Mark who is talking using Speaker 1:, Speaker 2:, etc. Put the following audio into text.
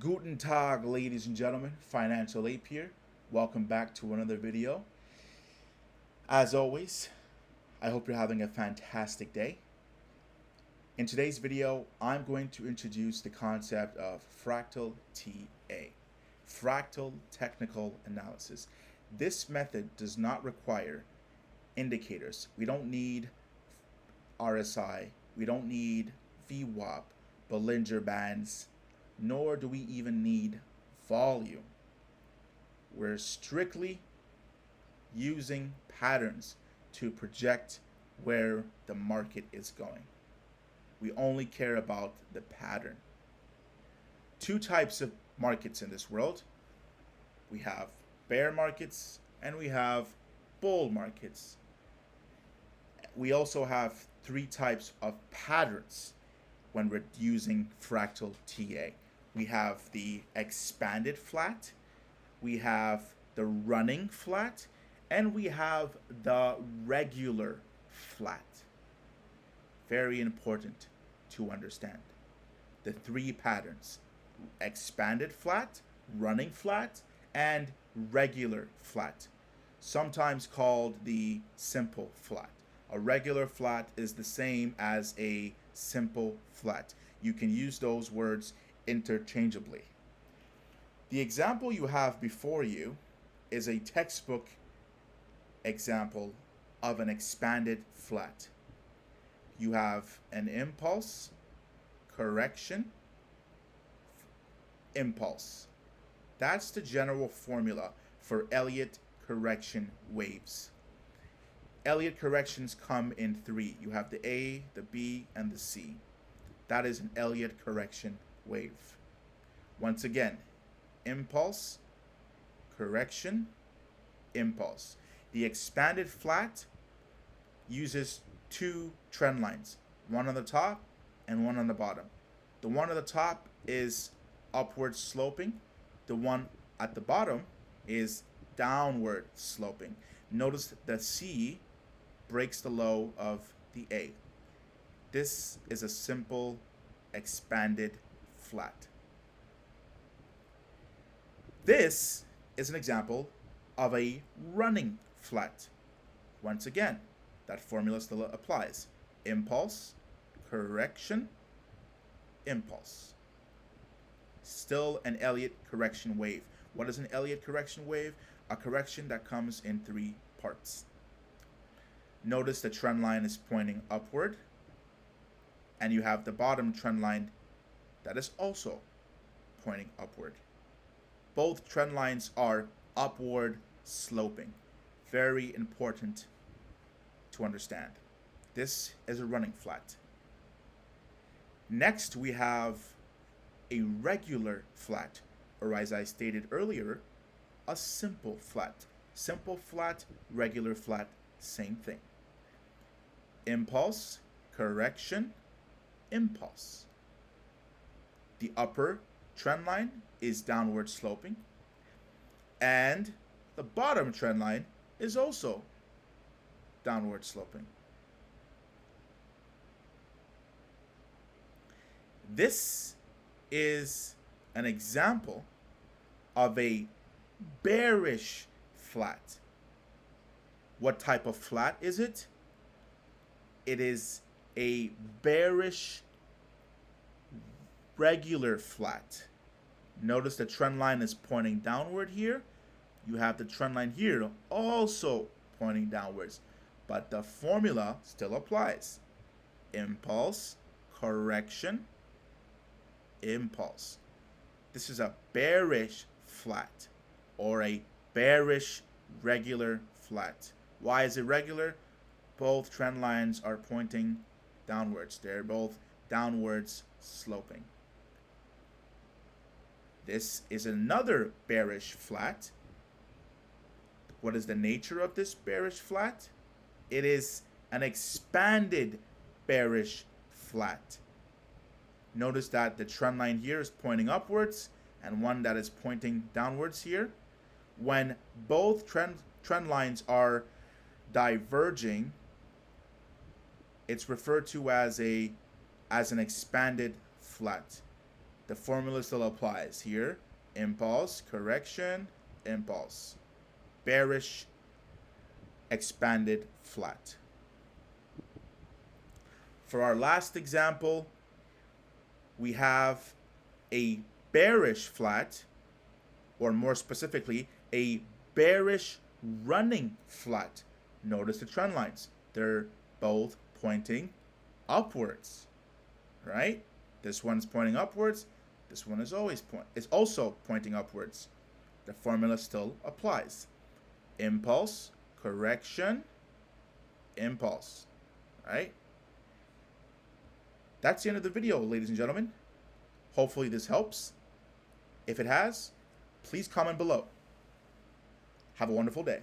Speaker 1: Guten Tag, ladies and gentlemen. Financial Ape here. Welcome back to another video. As always, I hope you're having a fantastic day. In today's video, I'm going to introduce the concept of Fractal TA, Fractal Technical Analysis. This method does not require indicators. We don't need RSI. We don't need VWAP, Bollinger Bands, nor do we even need volume. We're strictly using patterns to project where the market is going. We only care about the pattern. Two types of markets in this world. We have bear markets and we have bull markets. We also have three types of patterns when we're using Fractal TA. We have the expanded flat, we have the running flat, and we have the regular flat. Very important to understand. The three patterns: expanded flat, running flat, and regular flat, sometimes called the simple flat. A regular flat is the same as a simple flat. You can use those words interchangeably. The example you have before you is a textbook example of an expanded flat. You have an impulse, correction, impulse. That's the general formula for Elliott correction waves. Elliott corrections come in three. You have the A, the B, and the C. That is an Elliott correction wave. Once again, impulse, correction, impulse. The expanded flat uses two trend lines, one on the top and one on the bottom. The one on the top is upward sloping. The one at the bottom is downward sloping. Notice the C breaks the low of the A. This is a simple expanded flat. This is an example of a running flat. Once again, that formula still applies. Impulse, correction, impulse. Still an Elliott correction wave. What is an Elliott correction wave? A correction that comes in three parts. Notice the trend line is pointing upward, and you have the bottom trend line that is also pointing upward. Both trend lines are upward sloping. Very important to understand. This is a running flat. Next, we have a regular flat, or as I stated earlier, a simple flat. Simple flat, regular flat, same thing. Impulse, correction, impulse. The upper trend line is downward sloping, and the bottom trend line is also downward sloping. This is an example of a bearish flat. What type of flat is it? It is a bearish regular flat. Notice the trend line is pointing downward here. You have the trend line here also pointing downwards, but the formula still applies. Impulse, correction, impulse. This is a bearish flat or a bearish regular flat. Why is it regular? Both trend lines are pointing downwards. They're both downwards sloping. This is another bearish flat. What is the nature of this bearish flat? It is an expanded bearish flat. Notice that the trend line here is pointing upwards and one that is pointing downwards here. When both trend lines are diverging, it's referred to as an expanded flat. The formula still applies here. Impulse, correction, impulse. Bearish, expanded, flat. For our last example, we have a bearish flat, or more specifically, a bearish running flat. Notice the trend lines. They're both pointing upwards, right? This one's pointing upwards. This one is also pointing upwards. The formula still applies. Impulse, correction, impulse, right? That's the end of the video, ladies and gentlemen. Hopefully this helps. If it has, please comment below. Have a wonderful day.